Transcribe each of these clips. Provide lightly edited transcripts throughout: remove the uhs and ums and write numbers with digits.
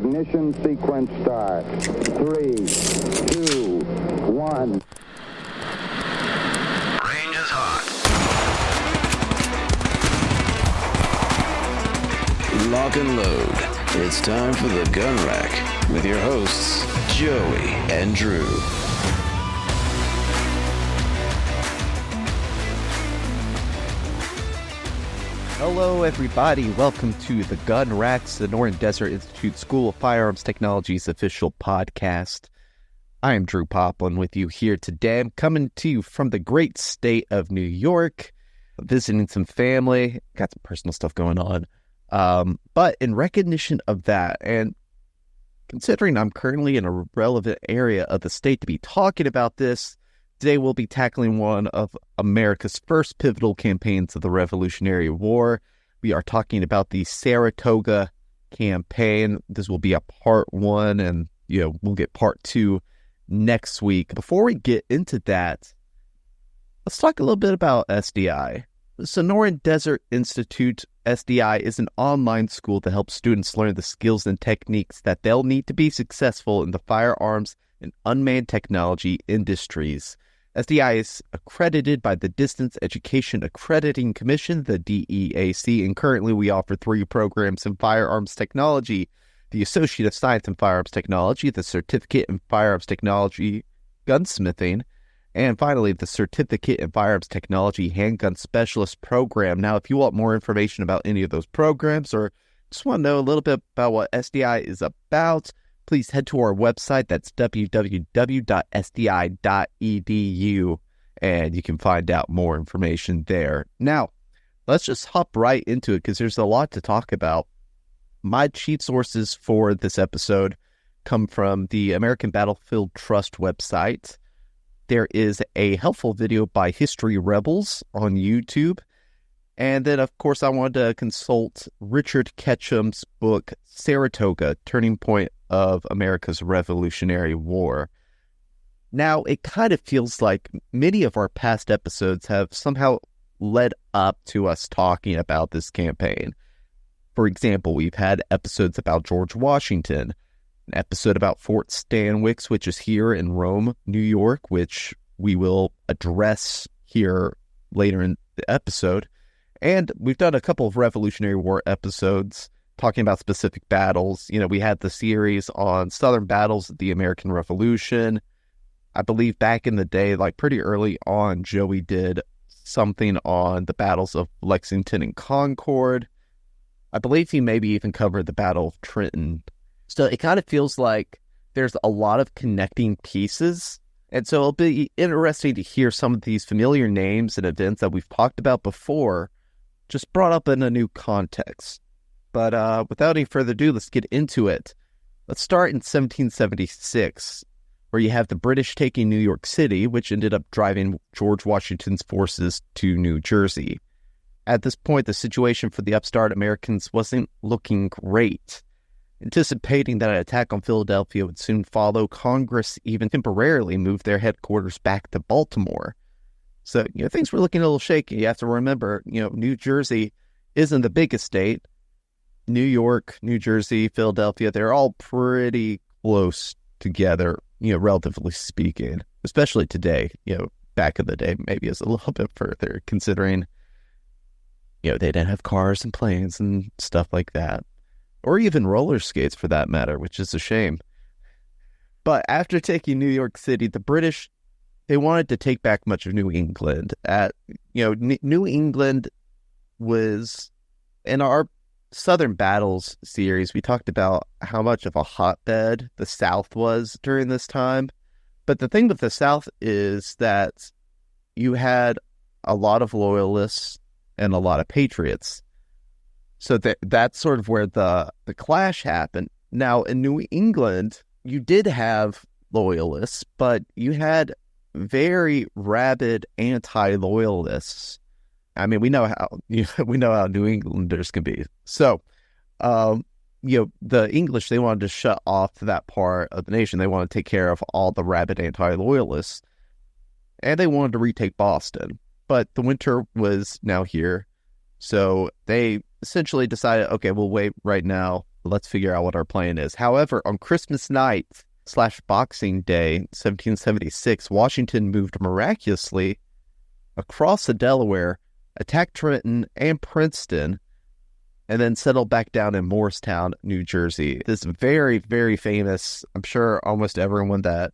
Ignition sequence start. 3, 2, 1. Range is hot. Lock and load. It's time for the Gun Rack with your hosts, Joey and Drew. Hello, everybody. Welcome to the Gun Rack, Sonoran Desert Institute School of Firearms Technology's official podcast. I am Drew Poplin with you here today. I'm coming to you from the great state of New York, visiting some family. Got some personal stuff going on. But in recognition of that, and considering I'm currently in a relevant area of the state to be talking about this, today we'll be tackling one of America's first pivotal campaigns of the Revolutionary War. We are talking about the Saratoga Campaign. This will be a part one, and we'll get part two next week. Before we get into that, let's talk a little bit about SDI. The Sonoran Desert Institute, SDI, is an online school that helps students learn the skills and techniques that they'll need to be successful in the firearms and unmanned technology industries. SDI is accredited by the Distance Education Accrediting Commission, the DEAC, and currently we offer 3 programs in firearms technology: the Associate of Science in Firearms Technology, the Certificate in Firearms Technology Gunsmithing, and finally the Certificate in Firearms Technology Handgun Specialist program. Now, if you want more information about any of those programs or just want to know a little bit about what SDI is about, please head to our website. That's www.sdi.edu, and you can find out more information there. Now, let's just hop right into it because there's a lot to talk about. My chief sources for this episode come from the American Battlefield Trust website. There is a helpful video by History Rebels on YouTube. And then, of course, I wanted to consult Richard Ketchum's book, Saratoga, Turning Point of America's Revolutionary War. Now, it kind of feels like many of our past episodes have somehow led up to us talking about this campaign. For example, we've had episodes about George Washington, an episode about Fort Stanwix, which is here in Rome, New York, which we will address here later in the episode. And we've done a couple of Revolutionary War episodes talking about specific battles. We had the series on Southern battles of the American Revolution. I believe back in the day, like pretty early on, Joey did something on the battles of Lexington and Concord. I believe he maybe even covered the Battle of Trenton. So it kind of feels like there's a lot of connecting pieces. And so it'll be interesting to hear some of these familiar names and events that we've talked about before, just brought up in a new context. But without any further ado, let's get into it. Let's start in 1776, where you have the British taking New York City, which ended up driving George Washington's forces to New Jersey. At this point, the situation for the upstart Americans wasn't looking great. Anticipating that an attack on Philadelphia would soon follow, Congress even temporarily moved their headquarters back to Baltimore. So, things were looking a little shaky. You have to remember, New Jersey isn't the biggest state. New York, New Jersey, Philadelphia, they're all pretty close together, relatively speaking, especially today. Back in the day, maybe it's a little bit further, considering, they didn't have cars and planes and stuff like that, or even roller skates for that matter, which is a shame. But after taking New York City, the British, they wanted to take back much of New England. New England was, in our Southern Battles series, we talked about how much of a hotbed the South was during this time. But the thing with the South is that you had a lot of loyalists and a lot of patriots. So that's sort of where the clash happened. Now, in New England, you did have loyalists, but you had very rabid anti-loyalists. I mean, we know how New Englanders can be. So, the English, they wanted to shut off that part of the nation. They wanted to take care of all the rabid anti-loyalists, and they wanted to retake Boston. But the winter was now here, so they essentially decided, okay, we'll wait right now let's figure out what our plan is. However, on Christmas night / Boxing Day, 1776, Washington moved miraculously across the Delaware, attacked Trenton and Princeton, and then settled back down in Morristown, New Jersey. This very, very famous, I'm sure almost everyone that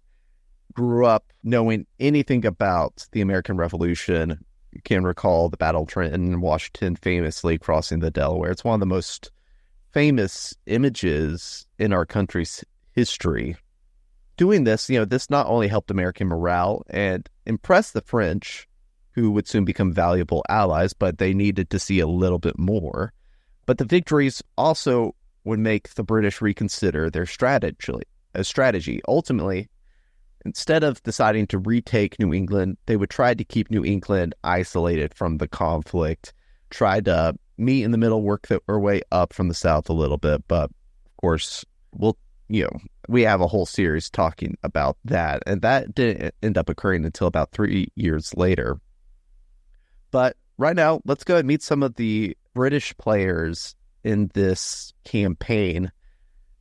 grew up knowing anything about the American Revolution can recall the Battle of Trenton and Washington famously crossing the Delaware. It's one of the most famous images in our country's history. Doing this, this not only helped American morale and impress the French, who would soon become valuable allies, but they needed to see a little bit more. But the victories also would make the British reconsider their strategy. Ultimately, instead of deciding to retake New England, they would try to keep New England isolated from the conflict, try to meet in the middle, work our way up from the south a little bit. But of course, we have a whole series talking about that, and that didn't end up occurring until about 3 years later. But right now, let's go and meet some of the British players in this campaign.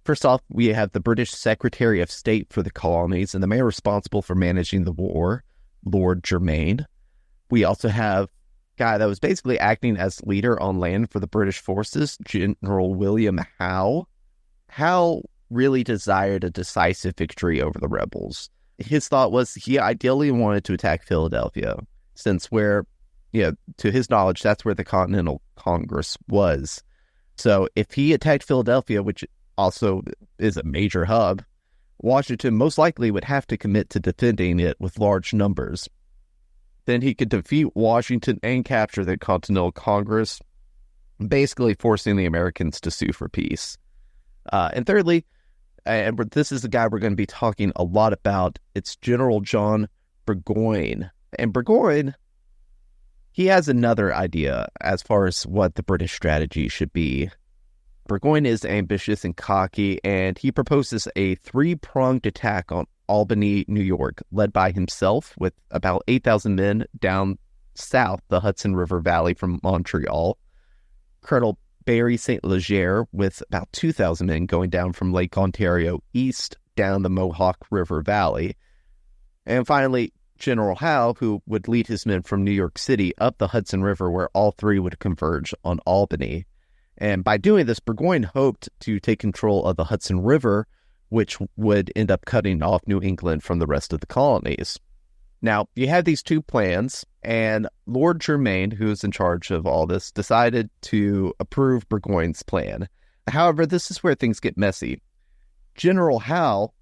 First off, we have the British Secretary of State for the colonies and the man responsible for managing the war, Lord Germain. We also have a guy that was basically acting as leader on land for the British forces, General William Howe. Howe really desired a decisive victory over the rebels. His thought was he ideally wanted to attack Philadelphia, since to his knowledge, that's where the Continental Congress was. So if he attacked Philadelphia, which also is a major hub, Washington most likely would have to commit to defending it with large numbers. Then he could defeat Washington and capture the Continental Congress, basically forcing the Americans to sue for peace. And thirdly, and this is the guy we're going to be talking a lot about, it's General John Burgoyne. And Burgoyne, he has another idea as far as what the British strategy should be. Burgoyne is ambitious and cocky, and he proposes a three-pronged attack on Albany, New York, led by himself with about 8,000 men down south the Hudson River Valley from Montreal, Colonel Barry St. Leger with about 2,000 men going down from Lake Ontario east down the Mohawk River Valley, and finally General Howe, who would lead his men from New York City up the Hudson River, where all three would converge on Albany. And by doing this, Burgoyne hoped to take control of the Hudson River, which would end up cutting off New England from the rest of the colonies. Now, you have these two plans, and Lord Germain, who is in charge of all this, decided to approve Burgoyne's plan. However, this is where things get messy. General Howe,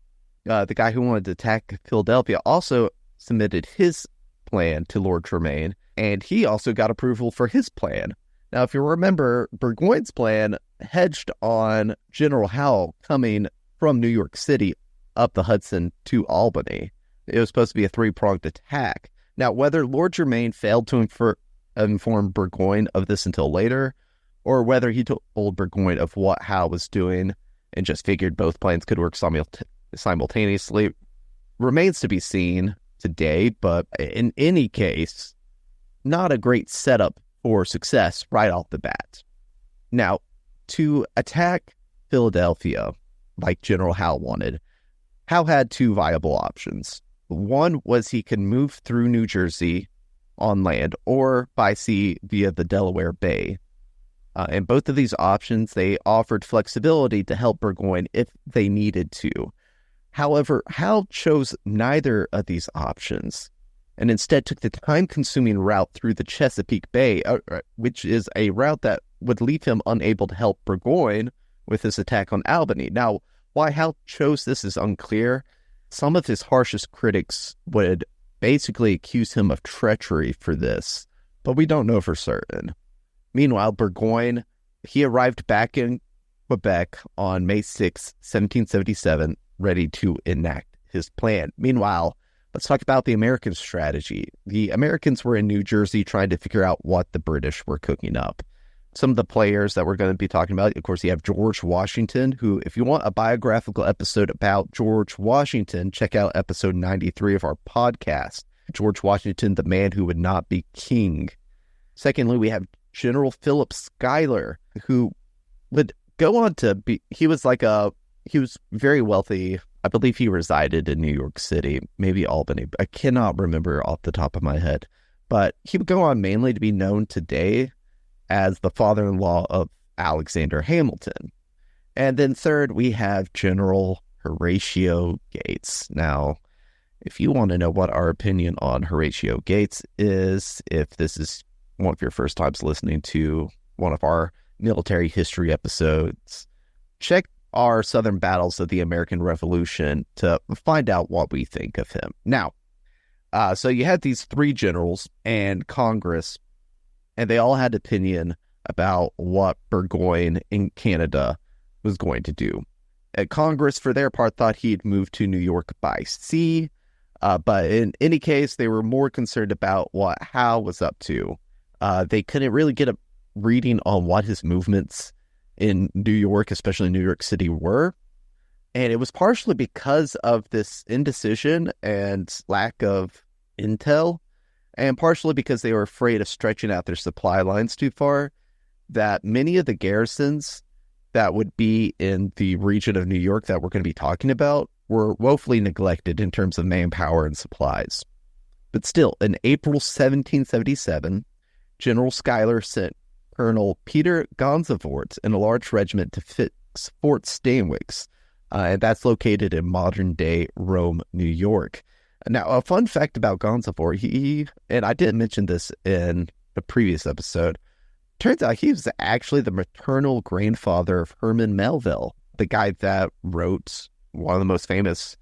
the guy who wanted to attack Philadelphia, also submitted his plan to Lord Germain, and he also got approval for his plan. Now, if you remember, Burgoyne's plan hedged on General Howe coming from New York City up the Hudson to Albany. It was supposed to be a three-pronged attack. Now, whether Lord Germain failed to inform Burgoyne of this until later, or whether he told Burgoyne of what Howe was doing and just figured both plans could work simultaneously, remains to be seen today. But in any case, not a great setup for success right off the bat. Now, to attack Philadelphia, like General Howe wanted, Howe had two viable options. One was he could move through New Jersey on land or by sea via the Delaware Bay. And both of these options, they offered flexibility to help Burgoyne if they needed to. However, Howe chose neither of these options and instead took the time-consuming route through the Chesapeake Bay, which is a route that would leave him unable to help Burgoyne with his attack on Albany. Now, why Howe chose this is unclear. Some of his harshest critics would basically accuse him of treachery for this, but we don't know for certain. Meanwhile, Burgoyne, he arrived back in Quebec on May 6, 1777, ready to enact his plan. Meanwhile, let's talk about the American strategy. The Americans were in New Jersey trying to figure out what the British were cooking up. Some of the players that we're going to be talking about, of course, you have George Washington, who, if you want a biographical episode about George Washington, check out episode 93 of our podcast. George Washington, the man who would not be king. Secondly, we have General Philip Schuyler, who would go on to be, he was very wealthy. I believe he resided in New York City, maybe Albany. I cannot remember off the top of my head. But he would go on mainly to be known today as the father-in-law of Alexander Hamilton. And then third, we have General Horatio Gates. Now, if you want to know what our opinion on Horatio Gates is, if this is one of your first times listening to one of our military history episodes, check our Southern Battles of the American Revolution to find out what we think of him. Now, so you had these three generals and Congress, and they all had opinion about what Burgoyne in Canada was going to do. Congress, for their part, thought he'd move to New York by sea, but in any case, they were more concerned about what Howe was up to. They couldn't really get a reading on what his movements in New York, especially New York City, were. And it was partially because of this indecision and lack of intel, and partially because they were afraid of stretching out their supply lines too far, that many of the garrisons that would be in the region of New York that we're going to be talking about were woefully neglected in terms of manpower and supplies. But still, in April 1777, General Schuyler sent Colonel Peter Gansevoort and a large regiment to fix Fort Stanwix, and that's located in modern-day Rome, New York. Now, a fun fact about Gansevoort, he, and I didn't mention this in the previous episode, turns out he was actually the maternal grandfather of Herman Melville, the guy that wrote one of the most famous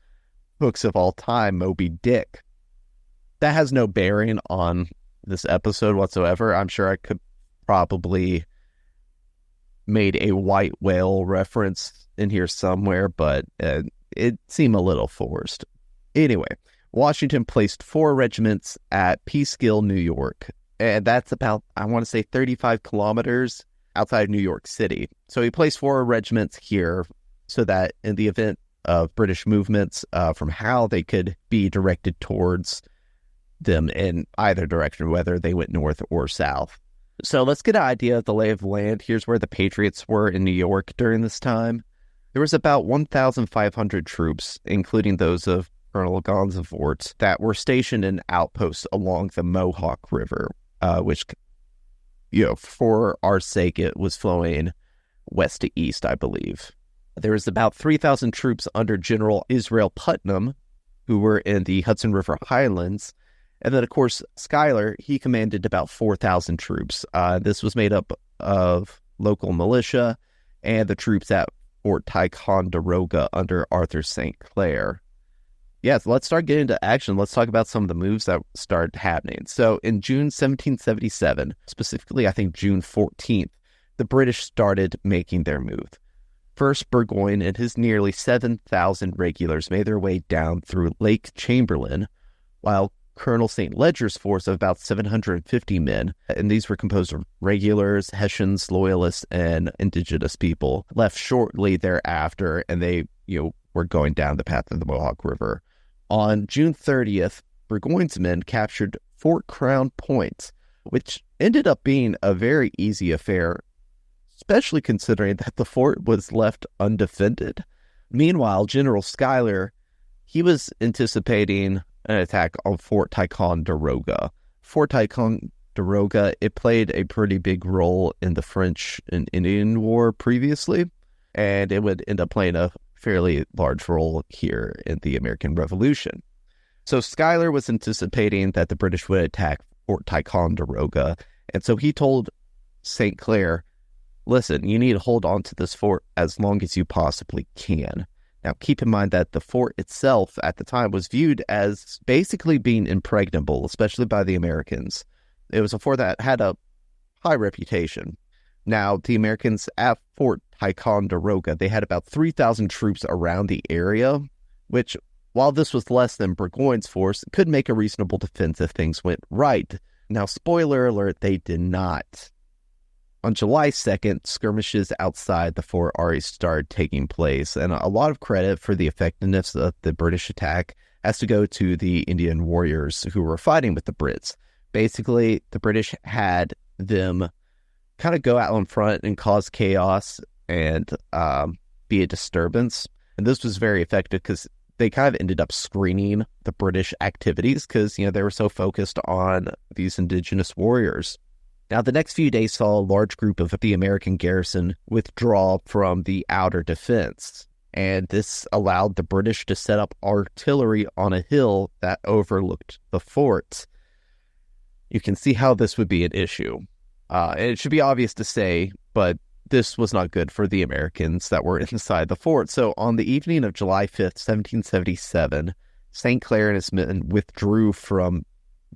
books of all time, Moby Dick. That has no bearing on this episode whatsoever. I'm sure I could probably made a white whale reference in here somewhere, but it seemed a little forced. Anyway, Washington placed 4 regiments at Peekskill, New York, and that's about, I want to say, 35 kilometers outside New York City. So he placed 4 regiments here so that in the event of British movements from Howe, they could be directed towards them in either direction, whether they went north or south. So let's get an idea of the lay of the land. Here's where the Patriots were in New York during this time. There was about 1,500 troops, including those of Colonel Gansevoort, that were stationed in outposts along the Mohawk River, which, for our sake, it was flowing west to east, I believe. There was about 3,000 troops under General Israel Putnam, who were in the Hudson River Highlands. And then, of course, Schuyler, he commanded about 4,000 troops. This was made up of local militia and the troops at Fort Ticonderoga under Arthur St. Clair. Yes, let's start getting into action. Let's talk about some of the moves that started happening. So in June 1777, specifically, I think June 14th, the British started making their move. First, Burgoyne and his nearly 7,000 regulars made their way down through Lake Chamberlain, while Colonel St. Ledger's force of about 750 men, and these were composed of regulars, Hessians, loyalists, and indigenous people, left shortly thereafter, and they, were going down the path of the Mohawk River. On June 30th, Burgoyne's men captured Fort Crown Point, which ended up being a very easy affair, especially considering that the fort was left undefended. Meanwhile, General Schuyler, he was anticipating an attack on Fort Ticonderoga. Fort Ticonderoga, it played a pretty big role in the French and Indian War previously, and it would end up playing a fairly large role here in the American Revolution. So Schuyler was anticipating that the British would attack Fort Ticonderoga, and so he told St. Clair, listen, you need to hold on to this fort as long as you possibly can. Now, keep in mind that the fort itself at the time was viewed as basically being impregnable, especially by the Americans. It was a fort that had a high reputation. Now, the Americans at Fort Ticonderoga, they had about 3,000 troops around the area, which, while this was less than Burgoyne's force, could make a reasonable defense if things went right. Now, spoiler alert, they did not. On July 2nd, skirmishes outside the fort already started taking place, and a lot of credit for the effectiveness of the British attack has to go to the Indian warriors who were fighting with the Brits. Basically, the British had them kind of go out in front and cause chaos and be a disturbance. And this was very effective because they kind of ended up screening the British activities because, they were so focused on these indigenous warriors. Now, the next few days saw a large group of the American garrison withdraw from the outer defense. And this allowed the British to set up artillery on a hill that overlooked the fort. You can see how this would be an issue. And it should be obvious to say, but this was not good for the Americans that were inside the fort. So on the evening of July 5th, 1777, St. Clair and his men withdrew from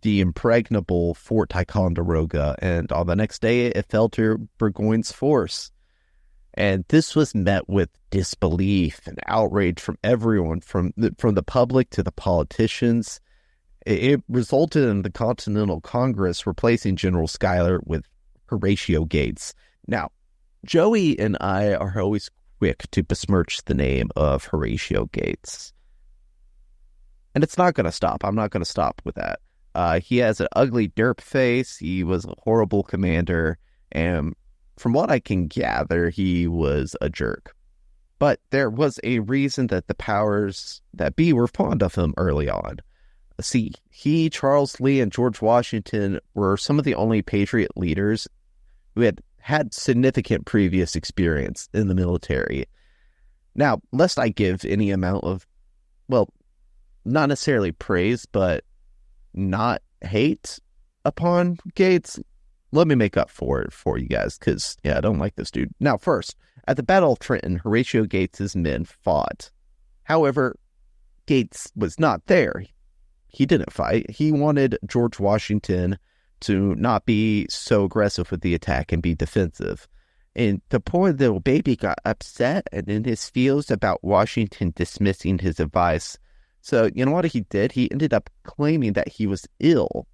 the impregnable Fort Ticonderoga, and on the next day it fell to Burgoyne's force. And this was met with disbelief and outrage from everyone, from the public to the politicians. It resulted in the Continental Congress replacing General Schuyler with Horatio Gates. Now, Joey and I are always quick to besmirch the name of Horatio Gates. And it's not going to stop. I'm not going to stop with that. He has an ugly derp face. He was a horrible commander. And from what I can gather, he was a jerk. But there was a reason that the powers that be were fond of him early on. See, he, Charles Lee, and George Washington were some of the only Patriot leaders who had significant previous experience in the military. Now, lest I give any amount of, well, not necessarily praise, but not hate upon Gates, let me make up for it for you guys, because, I don't like this dude. Now, first, at the Battle of Trenton, Horatio Gates' men fought. However, Gates was not there. He didn't fight. He wanted George Washington to not be so aggressive with the attack and be defensive. And the poor little baby got upset and in his feels about Washington dismissing his advice. So, you know what he did? He ended up claiming that he was ill,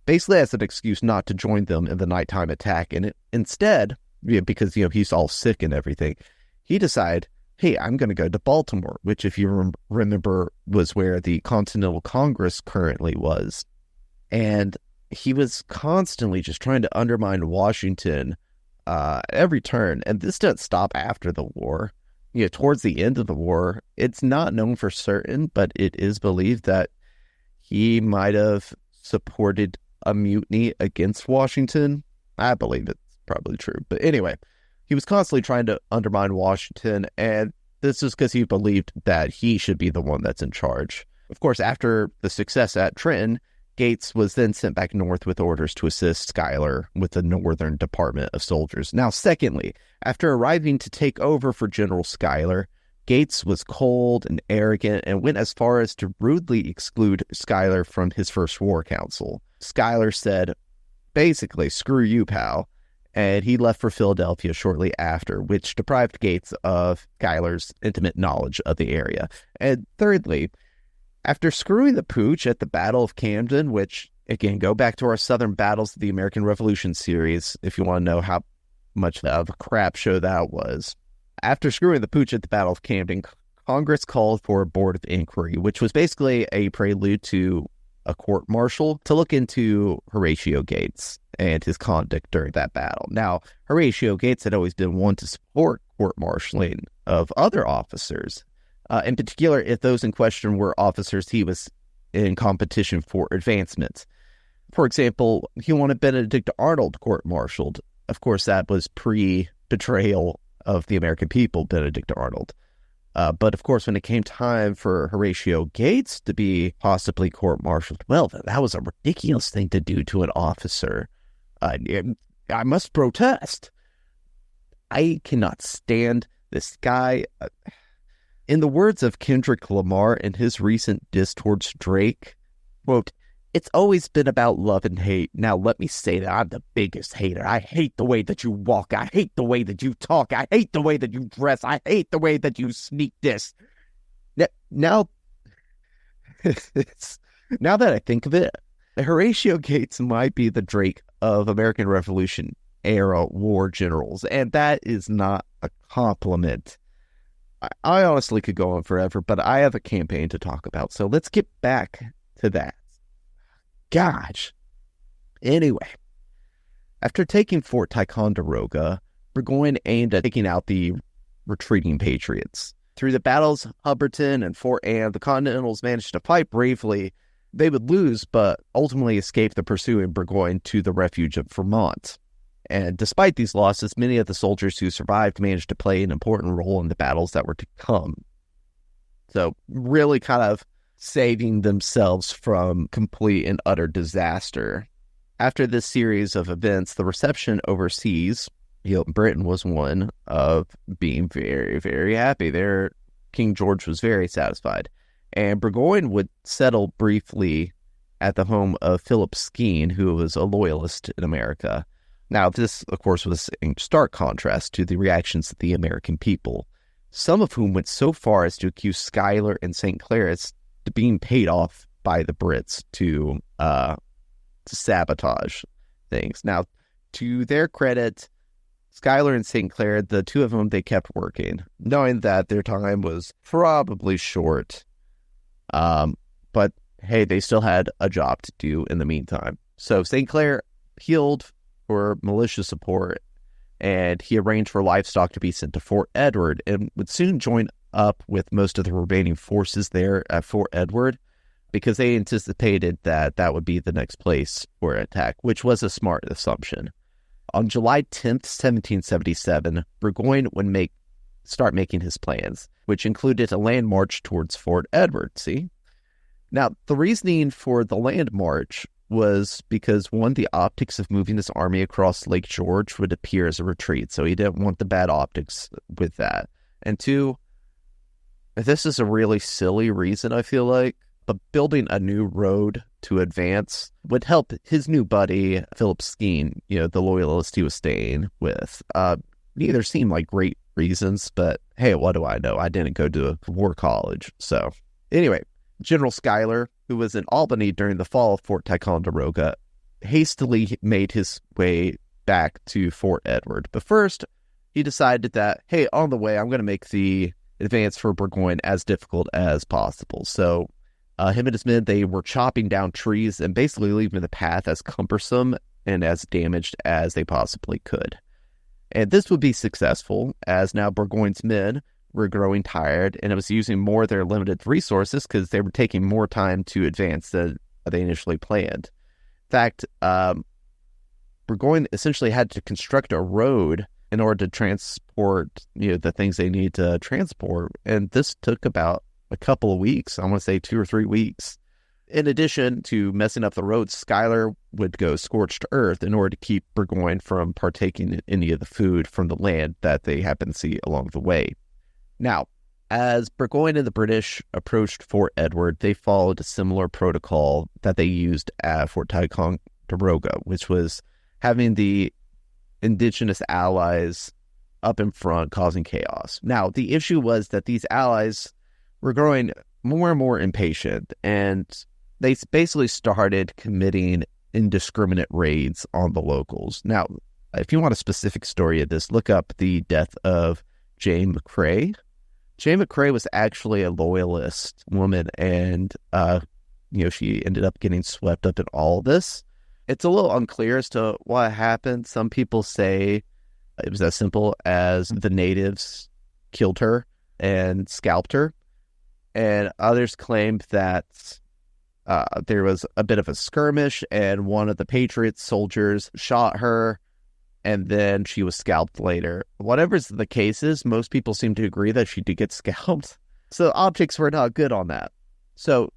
basically as an excuse not to join them in the nighttime attack. And instead, because, he's all sick and everything, he decided, hey, I'm going to go to Baltimore, which, if you remember, was where the Continental Congress currently was. And he was constantly just trying to undermine Washington every turn. And this didn't stop after the war. Towards the end of the war, it's not known for certain, but it is believed that he might have supported a mutiny against Washington. I believe it's probably true. But anyway, he was constantly trying to undermine Washington, and this is because he believed that he should be the one that's in charge. Of course, after the success at Trenton, Gates was then sent back north with orders to assist Schuyler with the Northern Department of Soldiers. Now, secondly, after arriving to take over for General Schuyler, Gates was cold and arrogant and went as far as to rudely exclude Schuyler from his first war council. Schuyler said, basically, screw you, pal, and he left for Philadelphia shortly after, which deprived Gates of Schuyler's intimate knowledge of the area. And thirdly, after screwing the pooch at the Battle of Camden, which, again, go back to our Southern Battles of the American Revolution series if you want to know how much of a crap show that was. After screwing the pooch at the Battle of Camden, Congress called for a board of inquiry, which was basically a prelude to a court-martial to look into Horatio Gates and his conduct during that battle. Now, Horatio Gates had always been one to support court-martialing of other officers. In particular, if those in question were officers he was in competition for advancement. For example, he wanted Benedict Arnold court-martialed. Of course, that was pre-betrayal of the American people, Benedict Arnold. But of course, when it came time for Horatio Gates to be possibly court-martialed, well, that was a ridiculous thing to do to an officer. I must protest. I cannot stand this guy. In the words of Kendrick Lamar in his recent diss towards Drake, quote, "It's always been about love and hate. Now let me say that I'm the biggest hater. I hate the way that you walk. I hate the way that you talk. I hate the way that you dress. I hate the way that you sneak this." Now that I think of it, Horatio Gates might be the Drake of American Revolution era war generals, and that is not a compliment. I honestly could go on forever, but I have a campaign to talk about, so let's get back to that. Gosh. Anyway, after taking Fort Ticonderoga, Burgoyne aimed at taking out the retreating Patriots. Through the battles of Hubbardton and Fort Anne, the Continentals managed to fight bravely. They would lose, but ultimately escape the pursuing Burgoyne to the refuge of Vermont. And despite these losses, many of the soldiers who survived managed to play an important role in the battles that were to come. So really kind of saving themselves from complete and utter disaster. After this series of events, the reception overseas, Britain was one of being very, very happy. King George was very satisfied. And Burgoyne would settle briefly at the home of Philip Skene, who was a loyalist in America. Now, this, of course, was in stark contrast to the reactions of the American people, some of whom went so far as to accuse Schuyler and St. Clair as being paid off by the Brits to sabotage things. Now, to their credit, Schuyler and St. Clair, the two of them, they kept working, knowing that their time was probably short. But hey, they still had a job to do in the meantime. So St. Clair appealed for militia support, and he arranged for livestock to be sent to Fort Edward and would soon join up with most of the remaining forces there at Fort Edward because they anticipated that that would be the next place for an attack, which was a smart assumption. On July 10th, 1777, Burgoyne would start making his plans, which included a land march towards Fort Edward, Now, the reasoning for the land march was because, one, the optics of moving this army across Lake George would appear as a retreat, so he didn't want the bad optics with that. And two, this is a really silly reason, I feel like, but building a new road to advance would help his new buddy, Philip Skene, the loyalist he was staying with. Neither seemed like great reasons, but hey, what do I know? I didn't go to a war college. So anyway, General Schuyler, who was in Albany during the fall of Fort Ticonderoga, hastily made his way back to Fort Edward. But first, he decided that, hey, on the way, I'm going to make the advance for Burgoyne as difficult as possible. So him and his men, they were chopping down trees and basically leaving the path as cumbersome and as damaged as they possibly could. And this would be successful, as now Burgoyne's men were growing tired, and it was using more of their limited resources because they were taking more time to advance than they initially planned. In fact, Burgoyne essentially had to construct a road in order to transport, the things they need to transport, and this took about a couple of weeks. I want to say 2 or 3 weeks. In addition to messing up the roads, Schuyler would go scorched earth in order to keep Burgoyne from partaking in any of the food from the land that they happened to see along the way. Now, as Burgoyne and the British approached Fort Edward, they followed a similar protocol that they used at Fort Ticonderoga, which was having the indigenous allies up in front causing chaos. Now, the issue was that these allies were growing more and more impatient, and they basically started committing indiscriminate raids on the locals. Now, if you want a specific story of this, look up the death of Jane McCrae. Jane McCrae was actually a loyalist woman, and she ended up getting swept up in all this. It's a little unclear as to what happened. Some people say it was as simple as the natives killed her and scalped her, and others claimed that there was a bit of a skirmish, and one of the Patriots soldiers shot her, and then she was scalped later. Whatever the case is, most people seem to agree that she did get scalped. So optics were not good on that. So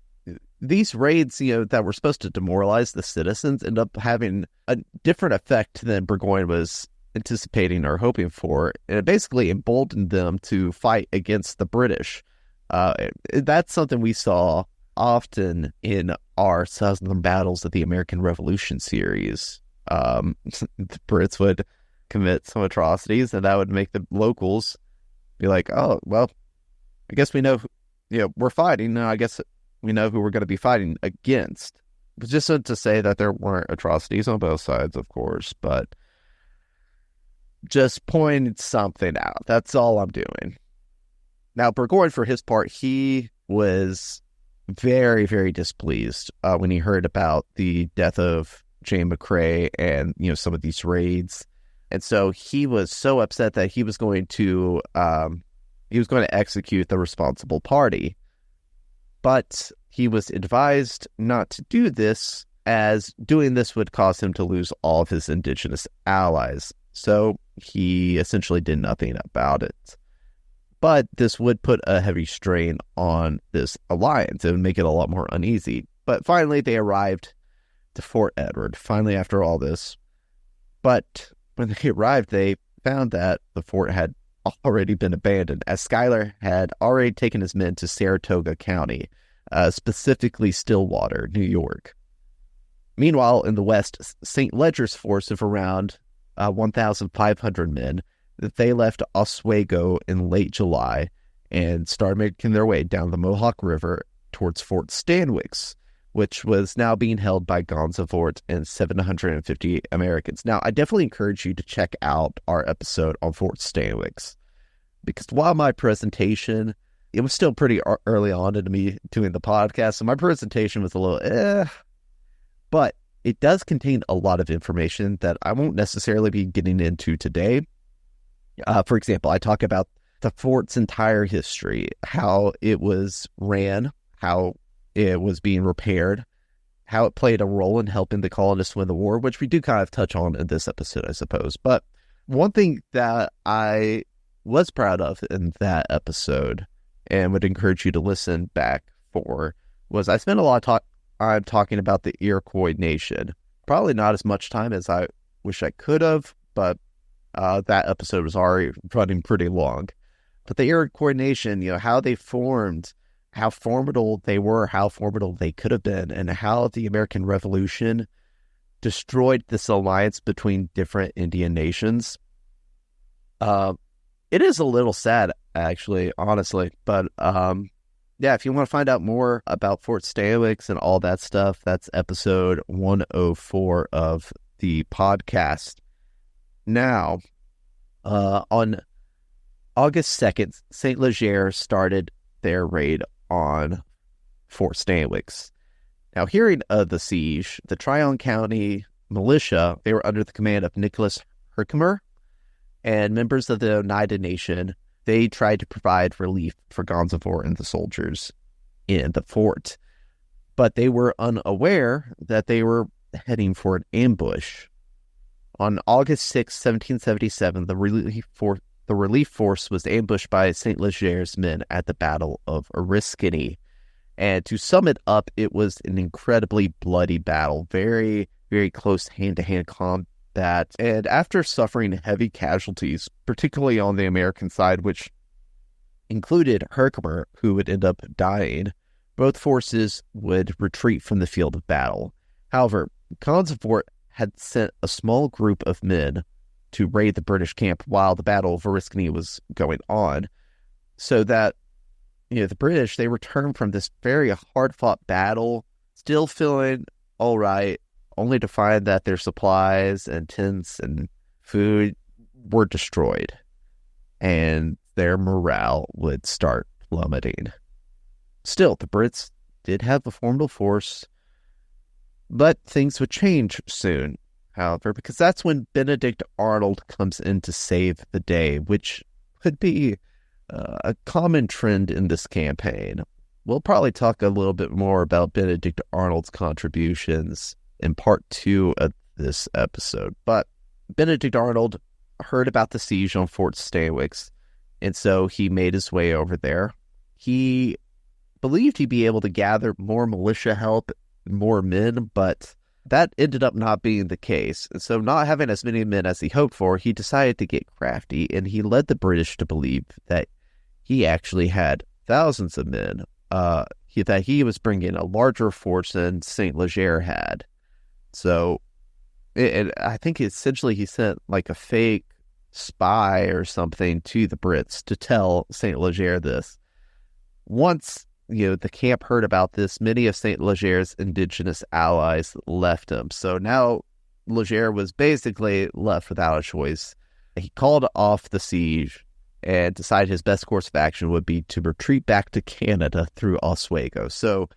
these raids, that were supposed to demoralize the citizens, end up having a different effect than Burgoyne was anticipating or hoping for. And it basically emboldened them to fight against the British. That's something we saw often in our Southern Battles of the American Revolution series. The Brits would commit some atrocities, and that would make the locals be like, oh, well, I guess we know, we're fighting. Now I guess we know who we're going to be fighting against. But just to say that there weren't atrocities on both sides, of course, but just pointing something out. That's all I'm doing. Now, Burgoyne, for his part, he was very, very displeased when he heard about the death of Jane McCrae and, some of these raids. And so he was so upset that he was going to execute the responsible party. But he was advised not to do this, as doing this would cause him to lose all of his indigenous allies. So he essentially did nothing about it. But this would put a heavy strain on this alliance. It would make it a lot more uneasy. But finally, they arrived to Fort Edward, finally after all this. But when they arrived, they found that the fort had already been abandoned, as Schuyler had already taken his men to Saratoga County, specifically Stillwater, New York. Meanwhile, in the west, St. Ledger's force of around 1,500 men, they left Oswego in late July and started making their way down the Mohawk River towards Fort Stanwix, which was now being held by Gansevoort and 750 Americans. Now, I definitely encourage you to check out our episode on Fort Stanwix, because while my presentation, it was still pretty early on into me doing the podcast, so my presentation was a little but it does contain a lot of information that I won't necessarily be getting into today. For example, I talk about the fort's entire history, how it was ran, how it was being repaired, how it played a role in helping the colonists win the war, which we do kind of touch on in this episode, I suppose. But one thing that I was proud of in that episode and would encourage you to listen back for was I spent a lot of time talking about the Iroquois Nation. Probably not as much time as I wish I could have, but that episode was already running pretty long. But the Iroquois Nation, how they formed, how formidable they were, how formidable they could have been, and how the American Revolution destroyed this alliance between different Indian nations. It is a little sad, actually, honestly. But yeah, if you want to find out more about Fort Stanwix and all that stuff, that's episode 104 of the podcast. Now, on August 2nd, St. Leger started their raid on Fort Stanwix. Now, hearing of the siege, the Tryon County militia, they were under the command of Nicholas Herkimer, and members of the Oneida Nation, they tried to provide relief for Gansevoort and the soldiers in the fort. But they were unaware that they were heading for an ambush. On August 6, 1777, the relief force was ambushed by St. Leger's men at the Battle of Oriskany. And to sum it up, it was an incredibly bloody battle, very, very close hand-to-hand combat. And after suffering heavy casualties, particularly on the American side, which included Herkimer, who would end up dying, both forces would retreat from the field of battle. However, Gansevoort had sent a small group of men to raid the British camp while the Battle of Oriskany was going on, so that the British, they returned from this very hard-fought battle, still feeling all right, only to find that their supplies and tents and food were destroyed, and their morale would start plummeting. Still, the Brits did have a formidable force, but things would change soon, however, because that's when Benedict Arnold comes in to save the day, which could be a common trend in this campaign. We'll probably talk a little bit more about Benedict Arnold's contributions in part 2 of this episode. But Benedict Arnold heard about the siege on Fort Stanwix, and so he made his way over there. He believed he'd be able to gather more militia help, more men, but that ended up not being the case. And so, not having as many men as he hoped for, he decided to get crafty, and he led the British to believe that he actually had thousands of men, that he was bringing a larger force than St. Leger had. So, I think essentially he sent like a fake spy or something to the Brits to tell St. Leger this. Once the camp heard about this, many of St. Leger's indigenous allies left him. So now Leger was basically left without a choice. He called off the siege and decided his best course of action would be to retreat back to Canada through Oswego. So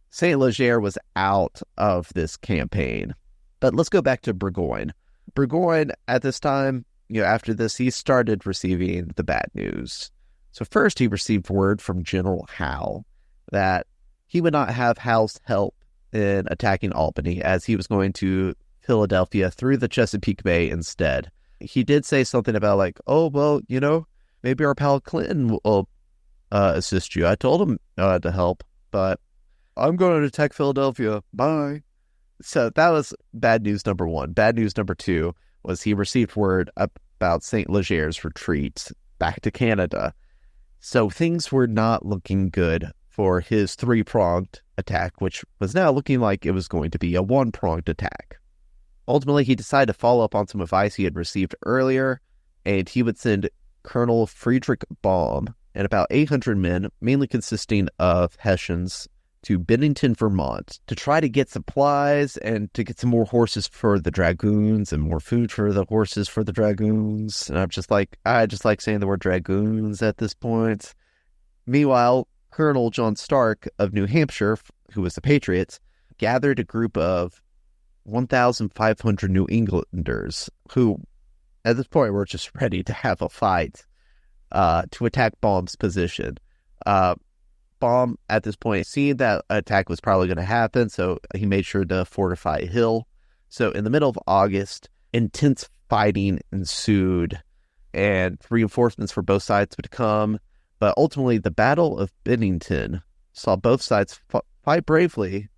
St. Leger was out of this campaign. But let's go back to Burgoyne. Burgoyne, at this time, after this, he started receiving the bad news. So first, he received word from General Howe that he would not have Howe's help in attacking Albany, as he was going to Philadelphia through the Chesapeake Bay instead. He did say something about like, oh, well, maybe our pal Clinton will assist you. I told him to help, but I'm going to attack Philadelphia. Bye. So that was bad news number one. Bad news number two was he received word about St. Leger's retreat back to Canada. So things were not looking good for his three-pronged attack, which was now looking like it was going to be a one-pronged attack. Ultimately, he decided to follow up on some advice he had received earlier, and he would send Colonel Friedrich Baum and about 800 men, mainly consisting of Hessians, to Bennington, Vermont, to try to get supplies and to get some more horses for the dragoons and more food for the horses for the dragoons. And I just like saying the word dragoons at this point. Meanwhile, Colonel John Stark of New Hampshire, who was a patriot, gathered a group of 1,500 New Englanders who, at this point, were just ready to have a fight to attack Baum's position. Baum, at this point, seeing that attack was probably going to happen, so he made sure to fortify a hill. So in the middle of August, intense fighting ensued, and reinforcements for both sides would come. But ultimately, the Battle of Bennington saw both sides fight bravely,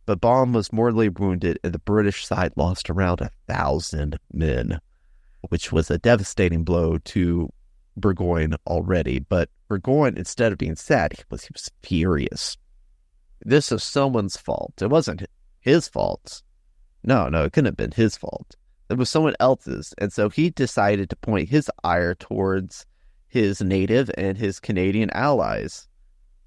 but Baum was mortally wounded, and the British side lost around 1,000 men, which was a devastating blow to Burgoyne already. But Burgoyne, instead of being sad, he was furious. This is someone's fault. It wasn't his fault. No, it couldn't have been his fault. It was someone else's. And so he decided to point his ire towards his native and his Canadian allies.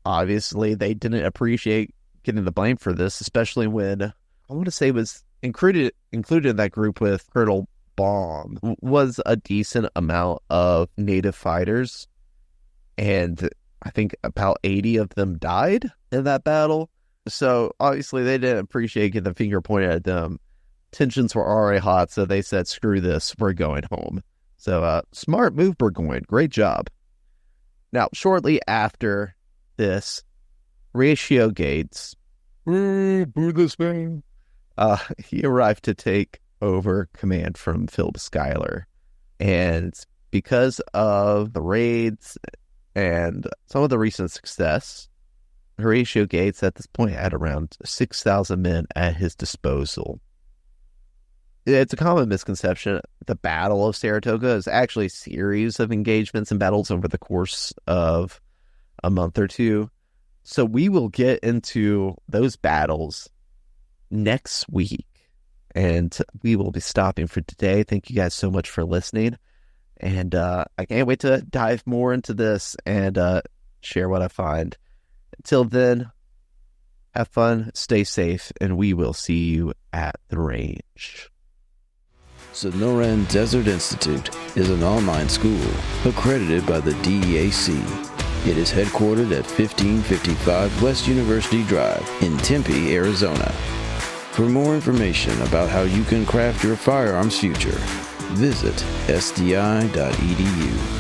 Obviously, they didn't appreciate getting the blame for this, especially when, I want to say, was included in that group with Colonel Baum was a decent amount of native fighters, and I think about 80 of them died in that battle. So obviously they didn't appreciate getting the finger pointed at them. Tensions were already hot, so they said, screw this, we're going home. So smart move, Burgoyne. Great job. Now, shortly after this, Horatio Gates, he arrived to take over command from Philip Schuyler. And because of the raids and some of the recent success, Horatio Gates at this point had around 6,000 men at his disposal. It's a common misconception. The Battle of Saratoga is actually a series of engagements and battles over the course of a month or two. So we will get into those battles next week. And we will be stopping for today. Thank you guys so much for listening. And I can't wait to dive more into this and share what I find. Until then, have fun, stay safe, and we will see you at the range. Sonoran Desert Institute is an online school accredited by the DEAC. It is headquartered at 1555 West University Drive in Tempe, Arizona. For more information about how you can craft your firearms future, visit sdi.edu.